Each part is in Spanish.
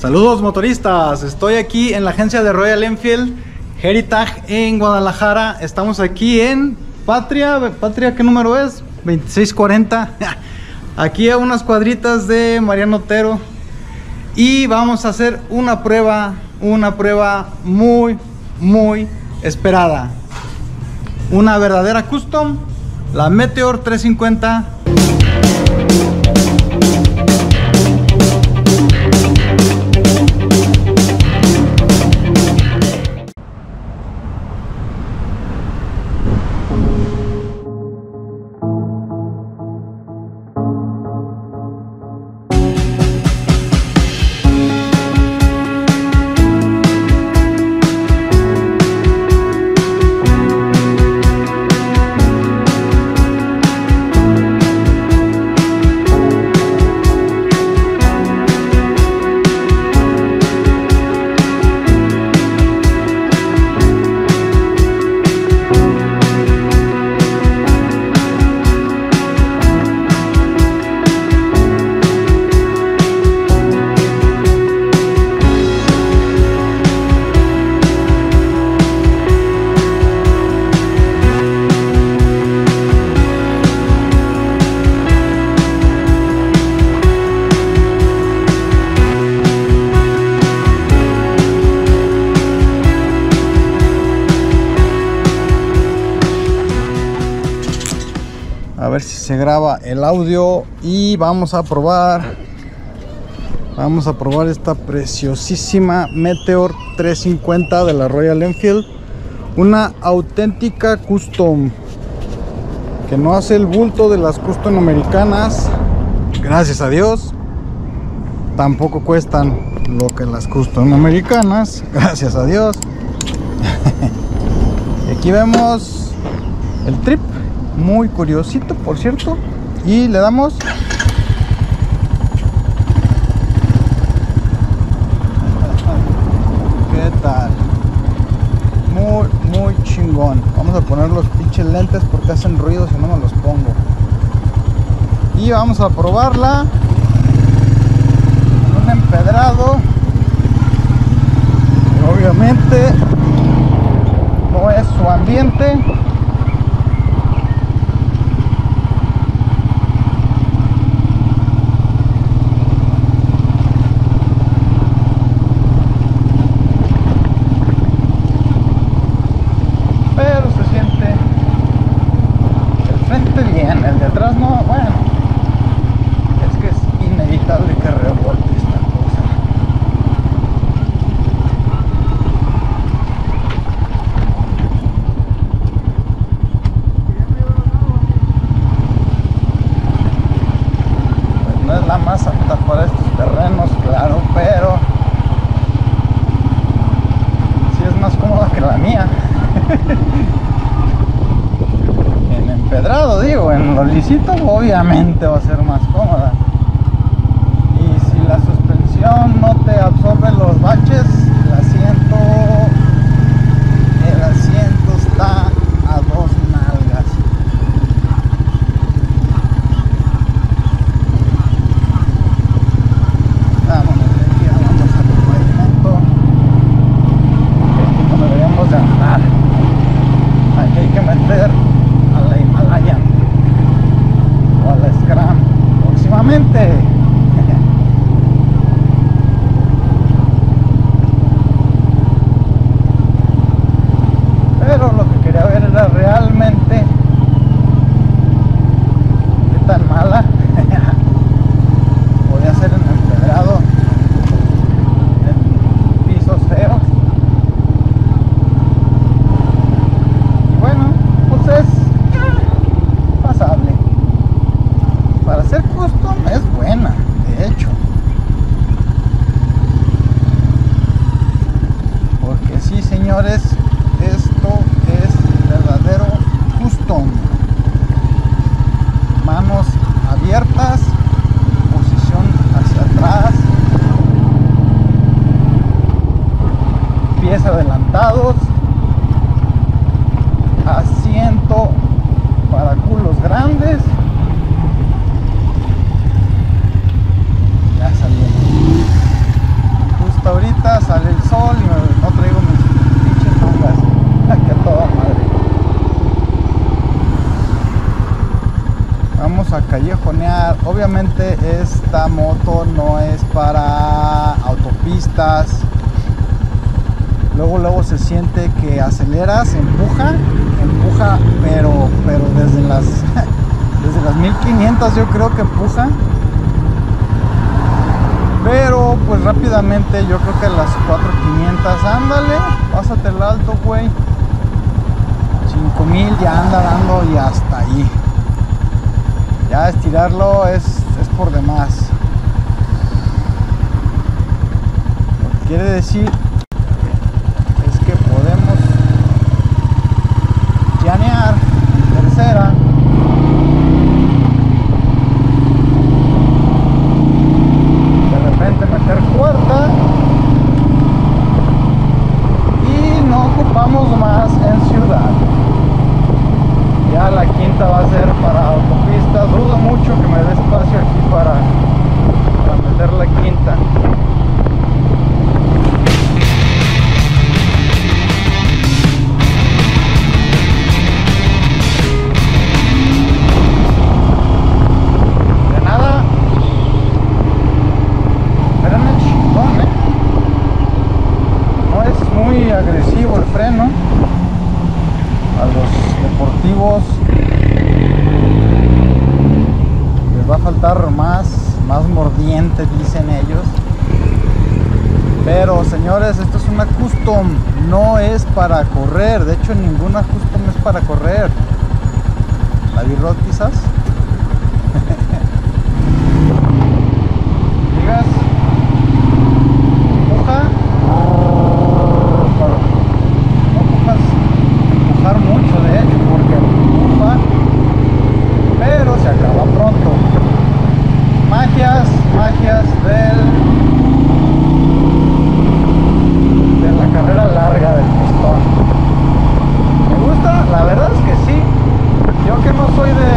Saludos motoristas, estoy aquí en la agencia de Royal Enfield Heritage en Guadalajara. Estamos aquí en Patria, ¿qué número es? 2640. Aquí a unas cuadritas de Mariano Otero. Y vamos a hacer una prueba muy esperada. Una verdadera custom, la Meteor 350. A ver si se graba el audio y vamos a probar esta preciosísima Meteor 350 de la Royal Enfield, una auténtica custom que no hace el bulto de las custom americanas, gracias a Dios. Tampoco cuestan lo que las custom americanas, gracias a Dios. Y aquí vemos el trip, muy curiosito por cierto, y le damos. ¿Qué tal? Muy chingón. Vamos a poner los pinches lentes porque hacen ruido si no me los pongo. Y vamos a probarla en un empedrado. Y obviamente no es su ambiente. El de atrás no, bueno, es que es inevitable que rebote esta cosa. Pues no es la más apta para estos terrenos, claro, pero sí es más cómoda que la mía. Empedrado, digo, en lo lisito obviamente va a ser más cómoda. Y si la suspensión no te absorbe los baches, el asiento está a dos nalgas. Vámonos de aquí, vamos al pavimento. Aquí no deberíamos de andar. Aquí hay que meter o a la Scram próximamente. Pero lo que quería ver era realmente qué tan mala podía ser en empedrado, en pisos feos. Y bueno, pues es pasable. Para hacer custom es buena, de hecho, porque sí, señores, esto es verdadero custom. Manos abiertas, posición hacia atrás, pies adelantados, asiento para culos grandes. Ya salió. sol y no traigo mis pinches mangas. Que a toda madre. Vamos a callejonear. Obviamente esta moto no es para autopistas. Luego se siente que aceleras, empuja, pero desde las 1500 yo creo que empuja. Pero pues rápidamente yo creo que a las 4500, ándale, pásate el alto, güey. 5000 ya anda dando y hasta ahí. Ya estirarlo es por demás. Lo que quiere decir es que podemos llanear tercera. De repente meter cuarta. Y no ocupamos más en ciudad. Ya la quinta va a ser para autopistas. Dudo mucho que me dé espacio aquí para meter la quinta. De nada. Espérame, chingón, No es muy agresivo el freno. A los deportivos les va a faltar más mordiente, dicen ellos. Pero señores, esto es una custom, no es para correr. De hecho, ninguna custom es para correr. La B-Road quizás. Digas, empuja. No ocupas empujar mucho, de hecho, porque empuja, pero se acaba pronto. Magias de la carrera larga del pistón. ¿Me gusta? La verdad es que sí. Yo que no soy de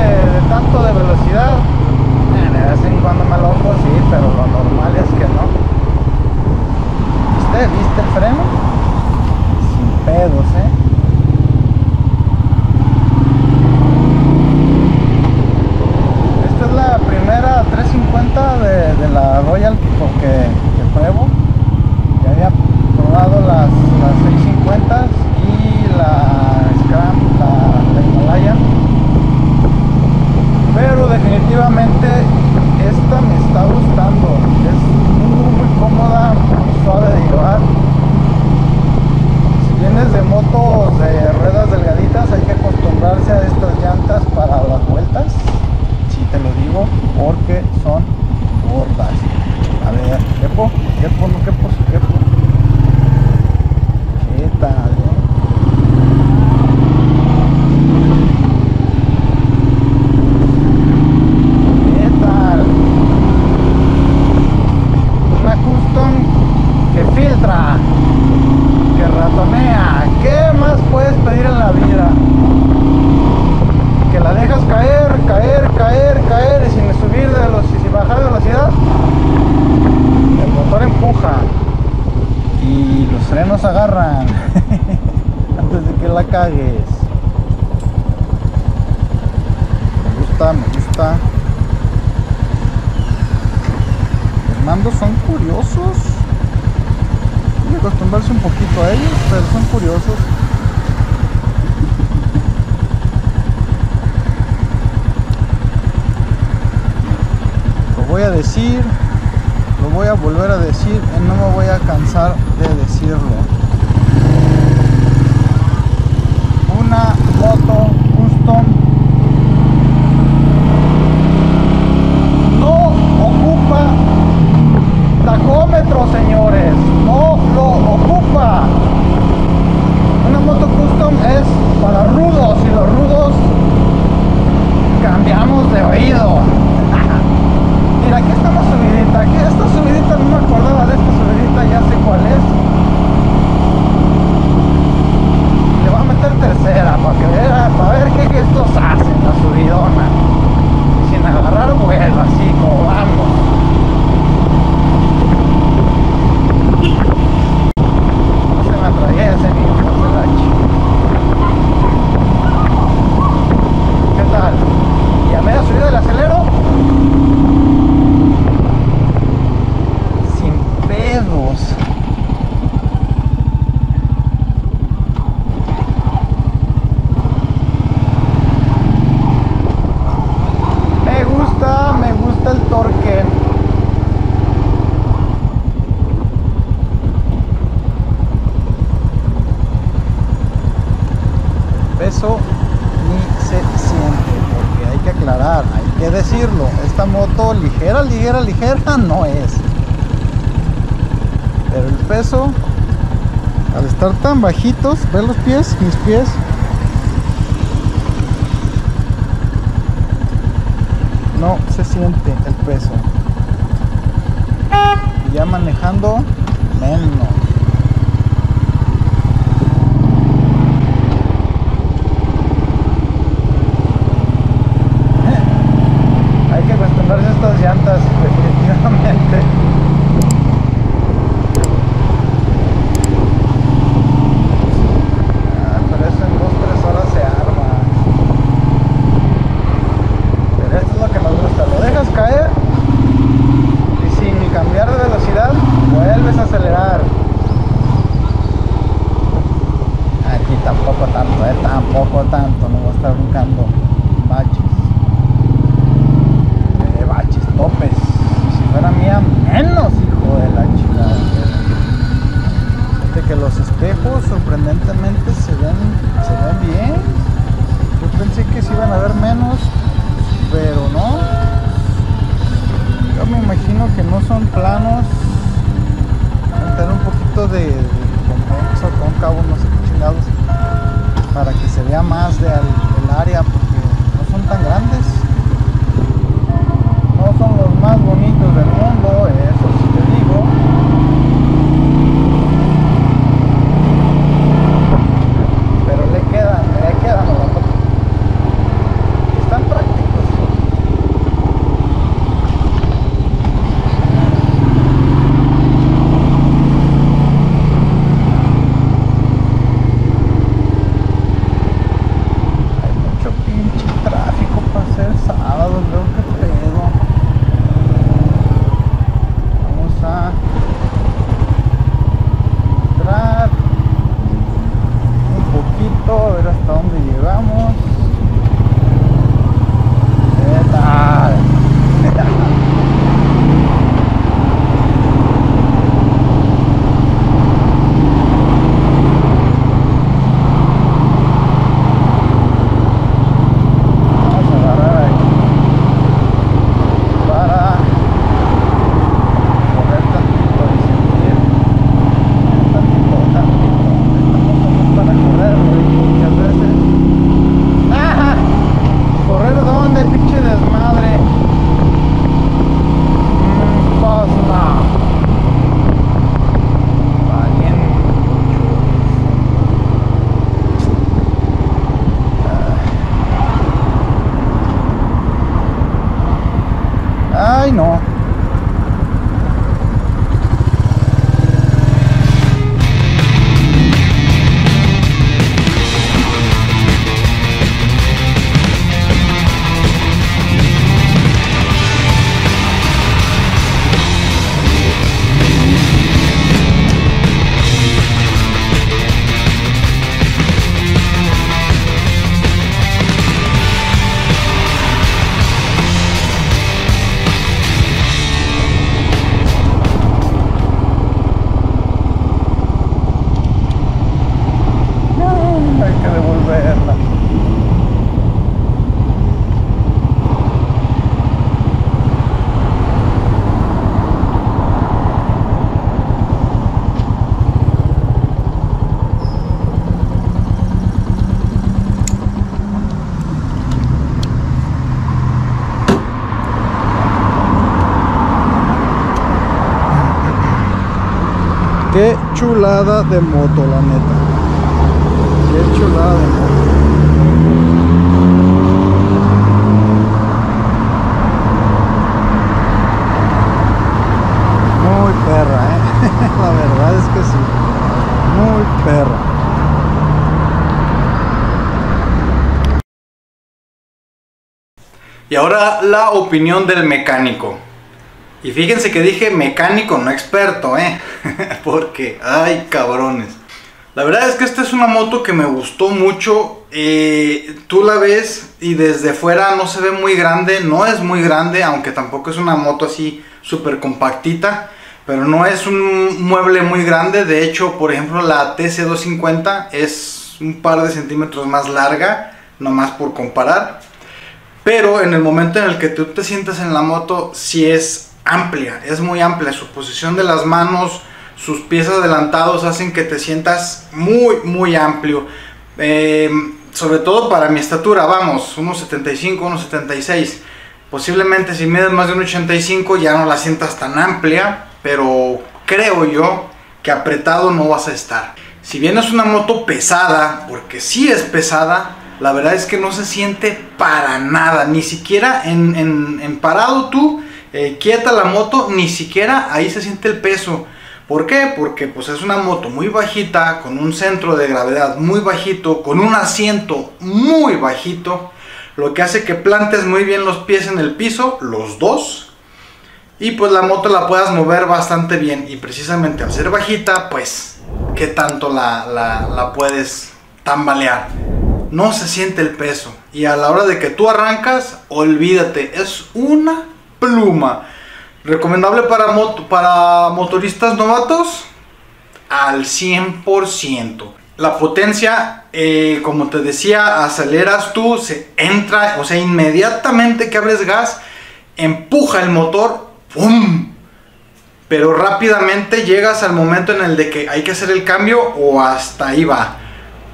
tanto de velocidad, de vez en cuando me loco, sí, pero lo normal es que no. ¿Viste el freno? Sin pedos, Esta es la primera 350 de la Royal que pruebo. Ya había probado las 650 y la Scram, la Himalayan. Pero definitivamente esta me está gustando. Es muy cómoda, muy suave de llevar. Si vienes de motos de ruedas delgaditas, hay que acostumbrarse a estas llantas para las vueltas. Sí te lo digo, porque son gordas. A ver, ¿quepo? ¿Qué tal, ¿Qué tal? Una custom que filtra, que ratonea. ¿Qué más puedes pedir en la vida? Que la dejas caer y sin subir y sin bajar de velocidad, el motor empuja y los frenos agarran antes de que la cagues. Me gusta. Los mandos son curiosos. Hay que acostumbrarse un poquito a ellos, pero son curiosos. Voy a decir, lo voy a volver a decir y no me voy a cansar de decirlo. Una moto custom no ocupa tacómetro, señores, no lo ocupa. Una moto custom es para rudos y los rudos cambiamos de oído. Mira, aquí está una subidita, aquí esta subidita no me acordaba de esta subidita, ya sé cuál es. Le voy a meter tercera para ver qué gestos hacen la subidona. Sin agarrar vuelo, así como vamos. vamos. Me gusta el torque. El peso ni se siente, porque hay que aclarar, hay que decirlo, esta moto ligera no es, pero el peso, al estar tan bajitos, ¿ves los pies? Mis pies, no se siente el peso, y ya manejando menos. Estas llantas, definitivamente. Pero eso en 2-3 horas se arma. Pero esto es lo que nos gusta, lo dejas caer y sin ni cambiar de velocidad vuelves a acelerar. Aquí tampoco tanto, no voy a estar buscando baches. Topes, si fuera mía menos, hijo de la chingada. Fíjate que los espejos sorprendentemente se ven bien. Yo pensé que se iban a ver menos, pero no. Yo me imagino que no son planos, van a tener un poquito de convexo, cóncavo, no sé qué chingados, para que se vea más del área, porque no son tan grandes. No son los más bonitos del mundo, eso sí te digo. Pero le quedan a la moto. Están prácticos. Hay mucho pinche tráfico para hacer sábado, veo que pedo. Entrar un poquito, a ver hasta dónde llegamos. ¿Qué tal? Vamos a agarrar ahí para correr tantito y sentir tantito. Estamos para correr, lo digo muchas veces. ¡Ah! ¿Correr dónde, pinche desmadre? Pues no. Valiente. Ay, no. Hay que devolverla. Qué chulada de moto, la neta. Qué chulada de moto. Muy perra, la verdad es que sí. Muy perra. Y ahora la opinión del mecánico. Y fíjense que dije mecánico, no experto, porque, ay, cabrones. La verdad es que esta es una moto que me gustó mucho. Tú la ves y desde fuera no se ve muy grande, no es muy grande, aunque tampoco es una moto así súper compactita, pero no es un mueble muy grande. De hecho, por ejemplo, la TC250 es un par de centímetros más larga, nomás por comparar. Pero en el momento en el que tú te sientas en la moto, sí es amplia, es muy amplia. Su posición de las manos, sus pies adelantados hacen que te sientas muy amplio. Sobre todo para mi estatura, vamos, 1.75, 1.76. Posiblemente si mides más de 1.85 ya no la sientas tan amplia, pero creo yo que apretado no vas a estar. Si bien es una moto pesada, porque sí es pesada, la verdad es que no se siente para nada, ni siquiera en parado tú, quieta la moto, ni siquiera ahí se siente el peso. ¿Por qué? Porque pues es una moto muy bajita, con un centro de gravedad muy bajito, con un asiento muy bajito, lo que hace que plantes muy bien los pies en el piso, los dos, y pues la moto la puedas mover bastante bien. Y precisamente al ser bajita, pues, ¿qué tanto la puedes tambalear? No se siente el peso, y a la hora de que tú arrancas, olvídate, es una pluma. Recomendable para motoristas novatos al 100%. La potencia, como te decía, aceleras tú, se entra, o sea, inmediatamente que abres gas, empuja el motor, ¡pum! Pero rápidamente llegas al momento en el de que hay que hacer el cambio o hasta ahí va.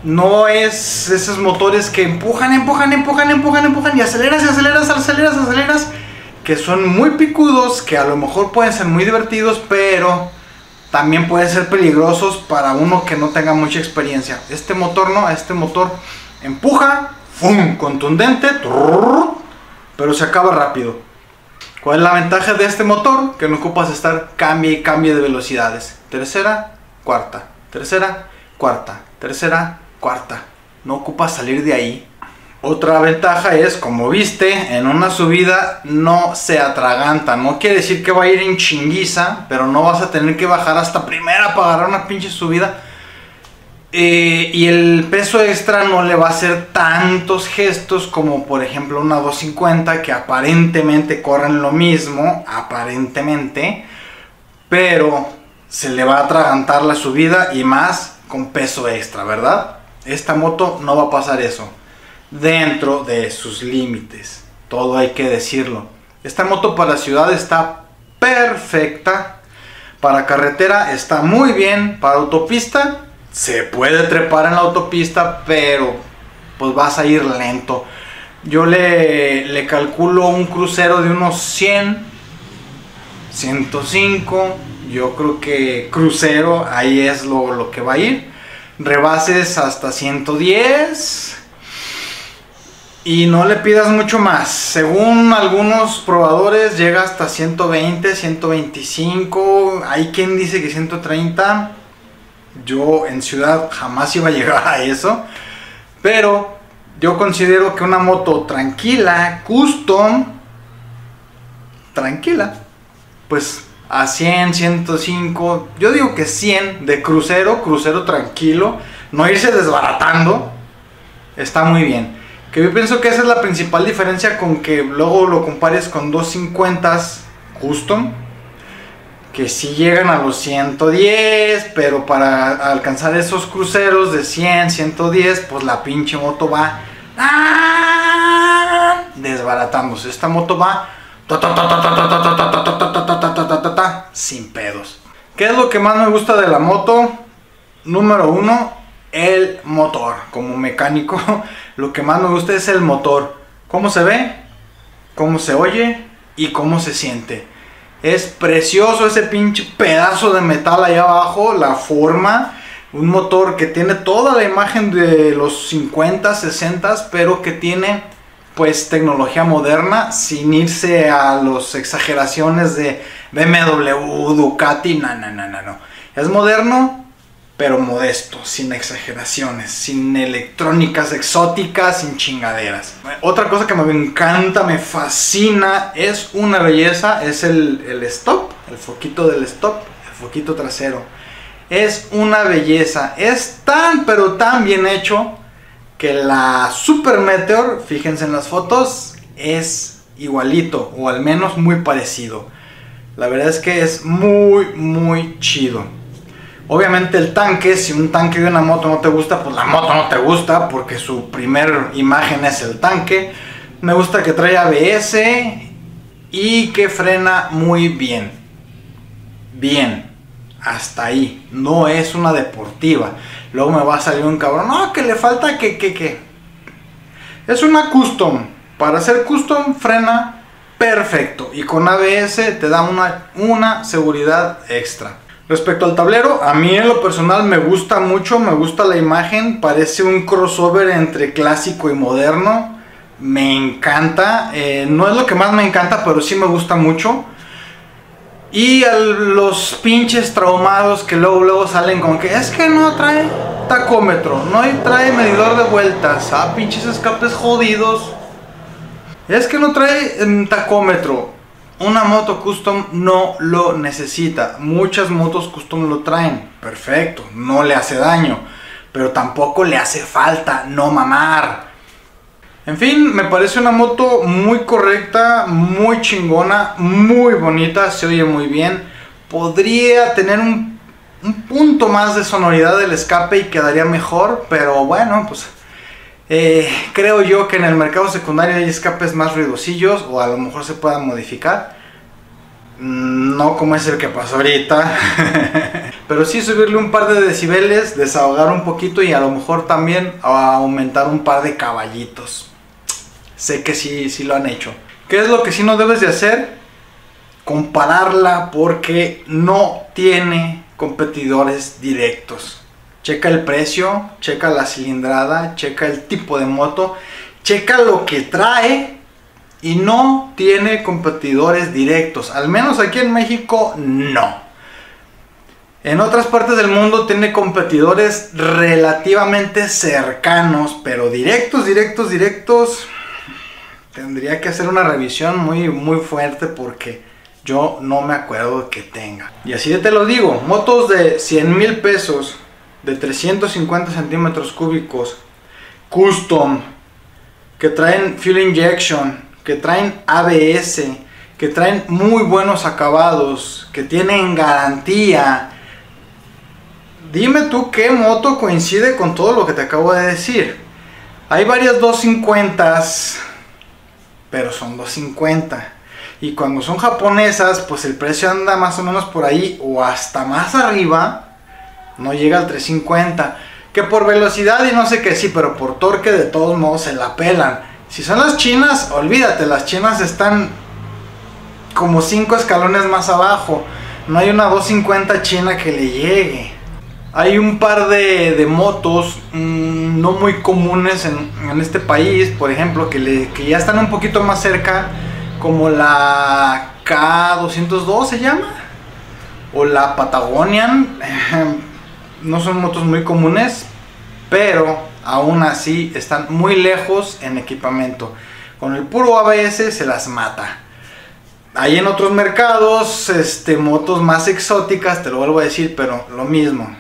No es esos motores que empujan y aceleras, que son muy picudos, que a lo mejor pueden ser muy divertidos, pero también pueden ser peligrosos para uno que no tenga mucha experiencia. Este motor no, este motor empuja, ¡fum!, contundente, pero se acaba rápido. ¿Cuál es la ventaja de este motor? Que no ocupas estar cambie y cambie de velocidades. Tercera, cuarta, tercera, cuarta, tercera, cuarta. No ocupas salir de ahí. Otra ventaja es, como viste, en una subida no se atraganta. No quiere decir que va a ir en chinguiza, pero no vas a tener que bajar hasta primera para agarrar una pinche subida. Y el peso extra no le va a hacer tantos gestos como por ejemplo una 250, que aparentemente corren lo mismo, aparentemente, pero se le va a atragantar la subida, y más con peso extra, ¿verdad? Esta moto no va a pasar eso, dentro de sus límites, todo hay que decirlo. Esta moto para ciudad está perfecta, para carretera está muy bien, para autopista se puede trepar en la autopista, pero pues vas a ir lento. Yo le calculo un crucero de unos 100, 105, yo creo que crucero ahí es lo que va a ir. Rebases hasta 110 y no le pidas mucho más. Según algunos probadores llega hasta 120, 125, hay quien dice que 130. Yo en ciudad jamás iba a llegar a eso, pero yo considero que una moto tranquila, custom, tranquila, pues a 100, 105, yo digo que 100 de crucero tranquilo, no irse desbaratando, está muy bien. Que yo pienso que esa es la principal diferencia con que luego lo compares con 250s custom, que sí llegan a los 110, pero para alcanzar esos cruceros de 100, 110, pues la pinche moto va desbaratándose. Esta moto va sin pedos. ¿Qué es lo que más me gusta de la moto? Número uno, el motor. Como mecánico, lo que más me gusta es el motor. Cómo se ve, cómo se oye y cómo se siente. Es precioso ese pinche pedazo de metal allá abajo, la forma. Un motor que tiene toda la imagen de los 50, 60, pero que tiene pues tecnología moderna, sin irse a las exageraciones de BMW, Ducati, no. Es moderno, pero modesto, sin exageraciones, sin electrónicas exóticas, sin chingaderas. Otra cosa que me encanta, me fascina, es una belleza, es el stop, el foquito del stop, el foquito trasero. Es una belleza, es tan pero tan bien hecho que la Super Meteor, fíjense en las fotos, es igualito o al menos muy parecido. La verdad es que es muy chido. Obviamente el tanque, si un tanque de una moto no te gusta, pues la moto no te gusta, porque su primer imagen es el tanque. Me gusta que trae ABS y que frena muy bien. Bien, hasta ahí. No es una deportiva. Luego me va a salir un cabrón, no, que le falta que. Es una custom. Para hacer custom frena perfecto. Y con ABS te da una seguridad extra. Respecto al tablero, a mí en lo personal me gusta mucho, me gusta la imagen, parece un crossover entre clásico y moderno, me encanta, no es lo que más me encanta, pero sí me gusta mucho. Y a los pinches traumados que luego salen con que es que no trae tacómetro, no trae medidor de vueltas, pinches escapes jodidos, es que no trae tacómetro. Una moto custom no lo necesita. Muchas motos custom lo traen. Perfecto, no le hace daño. Pero tampoco le hace falta no mamar. En fin, me parece una moto muy correcta, muy chingona, muy bonita, se oye muy bien. Podría tener un punto más de sonoridad del escape y quedaría mejor. Pero bueno, pues creo yo que en el mercado secundario hay escapes más ruidosillos o a lo mejor se puedan modificar. No como es el que pasó ahorita. Pero sí subirle un par de decibeles, desahogar un poquito y a lo mejor también aumentar un par de caballitos. Sé que sí lo han hecho. ¿Qué es lo que sí no debes de hacer? Compararla porque no tiene competidores directos. Checa el precio, checa la cilindrada, checa el tipo de moto, checa lo que trae y no tiene competidores directos. Al menos aquí en México no. En otras partes del mundo tiene competidores relativamente cercanos, pero directos. Tendría que hacer una revisión muy fuerte porque yo no me acuerdo que tenga. Y así te lo digo, motos de 100,000 pesos. De 350 centímetros cúbicos, custom, que traen fuel injection, que traen ABS, que traen muy buenos acabados, que tienen garantía. Dime tú qué moto coincide con todo lo que te acabo de decir. Hay varias 250s, pero son 250. Y cuando son japonesas, pues el precio anda más o menos por ahí o hasta más arriba. No llega al 350. Que por velocidad y no sé qué, sí, pero por torque de todos modos se la pelan. Si son las chinas, olvídate, las chinas están como 5 escalones más abajo. No hay una 250 china que le llegue. Hay un par de motos no muy comunes en este país, por ejemplo, que ya están un poquito más cerca, como la K202 se llama, o la Patagonian. No son motos muy comunes, pero aún así están muy lejos en equipamiento. Con el puro ABS se las mata. Hay en otros mercados motos más exóticas, te lo vuelvo a decir, pero lo mismo.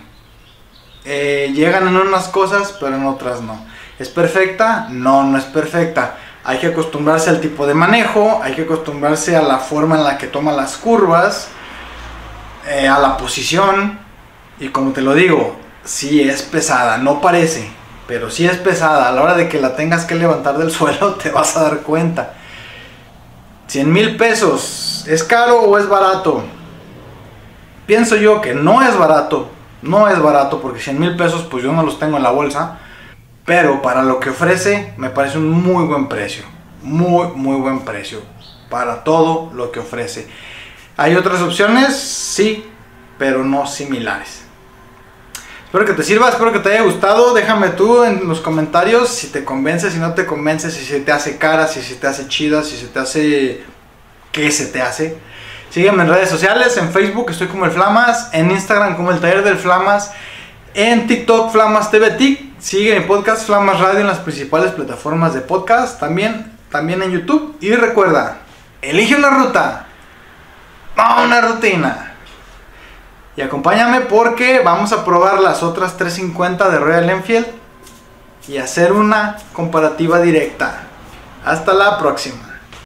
Llegan en unas cosas, pero en otras no. ¿Es perfecta? No, no es perfecta. Hay que acostumbrarse al tipo de manejo, hay que acostumbrarse a la forma en la que toma las curvas, a la posición. Y como te lo digo, sí es pesada, no parece, pero sí es pesada. A la hora de que la tengas que levantar del suelo te vas a dar cuenta. 100,000 pesos, ¿es caro o es barato? Pienso yo que no es barato. No es barato porque 100,000 pesos pues yo no los tengo en la bolsa. Pero para lo que ofrece me parece un muy buen precio. Muy buen precio para todo lo que ofrece. ¿Hay otras opciones? Sí, pero no similares. Espero que te sirva, espero que te haya gustado. Déjame tú en los comentarios si te convence, si no te convence, si se te hace cara, si se te hace chida, si se te hace... ¿Qué se te hace? Sígueme en redes sociales, en Facebook estoy como el Flamas, en Instagram como el Taller del Flamas. En TikTok, Flamas TV TIC. Sigue mi podcast Flamas Radio en las principales plataformas de podcast. También en YouTube. Y recuerda, elige una ruta, no una rutina. Y acompáñame porque vamos a probar las otras 350 de Royal Enfield y hacer una comparativa directa. Hasta la próxima.